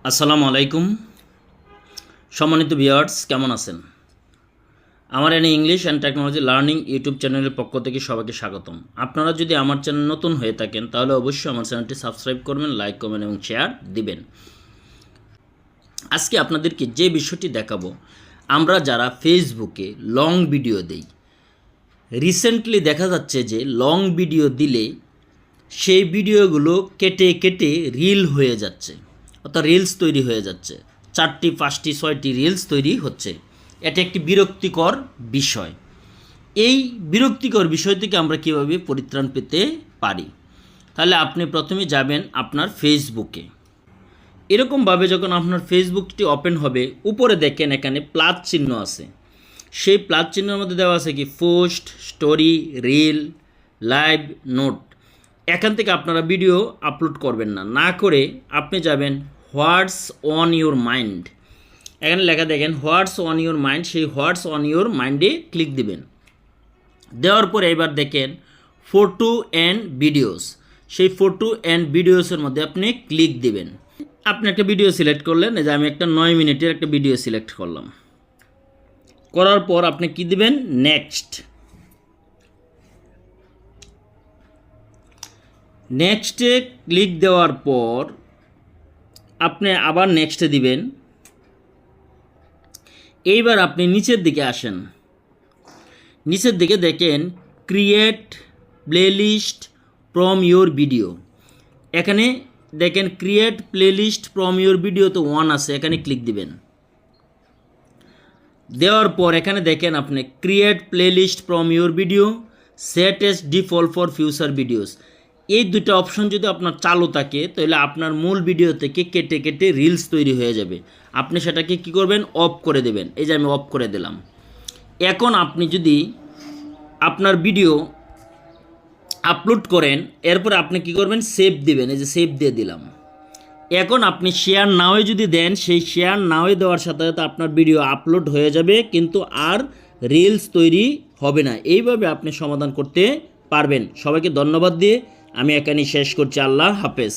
আসসালামু আলাইকুম সম্মানিত ভিউয়ার্স, কেমন আছেন? আমার এনে English and technology learning YouTube চ্যানেলের পক্ষ থেকে সবাইকে স্বাগতম। আপনারা যদি আমার চ্যানেল নতুন হয়ে থাকেন তাহলে অবশ্যই আমার চ্যানেলটি সাবস্ক্রাইব করবেন, লাইক কমেন্ট এবং শেয়ার দিবেন। আজকে আপনাদেরকে যে বিষয়টি দেখাবো, আমরা যারা ফেসবুকে লং ভিডিও দেই, রিসেন্টলি দেখা যাচ্ছে যে লং ভিডিও দিলে সেই ভিডিওগুলো কেটে কেটে রিল হয়ে যাচ্ছে, অর্থাৎ রিলস তৈরি হয়ে যাচ্ছে। 4টি 5টি 6টি রিলস তৈরি হচ্ছে। এটা একটি বিরক্তিকর বিষয়। এই বিরক্তিকর বিষয় থেকে আমরা কীভাবে পরিত্রাণ পেতে পারি? তাহলে আপনি প্রথমে যাবেন আপনার ফেসবুকে। এরকমভাবে যখন আপনার ফেসবুকটি ওপেন হবে, উপরে দেখেন এখানে প্লাস চিহ্ন আছে। সেই প্লাস চিহ্নের মধ্যে দেওয়া আছে কি post, story, reel, live, note. এখান থেকে আপনারা ভিডিও আপলোড করবেন না, না করে আপনি যাবেন হোয়াটস অন ইউর মাইন্ড। এখানে লেখা দেখেন হোয়াটস অন ইউর মাইন্ড। সেই হোয়াটস অন ইউর মাইন্ডে ক্লিক দিবেন। দেওয়ার পরে এবার দেখেন ফটো অ্যান্ড ভিডিওস। সেই ফটো অ্যান্ড ভিডিওসের মধ্যে আপনি ক্লিক দিবেন। আপনি একটা ভিডিও সিলেক্ট করলেন, যে আমি একটা 9 মিনিটের একটা ভিডিও সিলেক্ট করলাম। করার পর আপনি কি দিবেন? নেক্সট। নেক্সটে ক্লিক দেওয়ার পর আপনি আবার নেক্সটে দিবেন। এইবার আপনি নিচের দিকে আসেন। নিচের দিকে দেখেন create playlist from your video. এখানে দেখেন create playlist from your video তো 1 আছে, এখানে ক্লিক দিবেন। দেওয়ার পর এখানে দেখেন আপনি create playlist from your video, set S default for future videos. এই দুটো অপশন যদি আপনার চালু থাকে তাহলে আপনার মূল ভিডিও থেকে কেটে কেটে রিলস তৈরি হয়ে যাবে। আপনি সেটাকে কি করবেন? অফ করে দেবেন। এই যে আমি অফ করে দিলাম। এখন আপনি যদি আপনার ভিডিও আপলোড করেন, এরপর আপনি কি করবেন? সেভ দিবেন। এই যে সেভ দিয়ে দিলাম। এখন আপনি শেয়ার নাওয়ে যদি দেন, সেই শেয়ার নাওয়ে দেওয়ার সাথে সাথে আপনার ভিডিও আপলোড হয়ে যাবে, কিন্তু আর রিলস তৈরি হবে না। এইভাবে আপনি সমাধান করতে পারবেন। সবাইকে ধন্যবাদ দিয়ে আমি এখানেই শেষ করছি। আল্লাহ হাফেজ।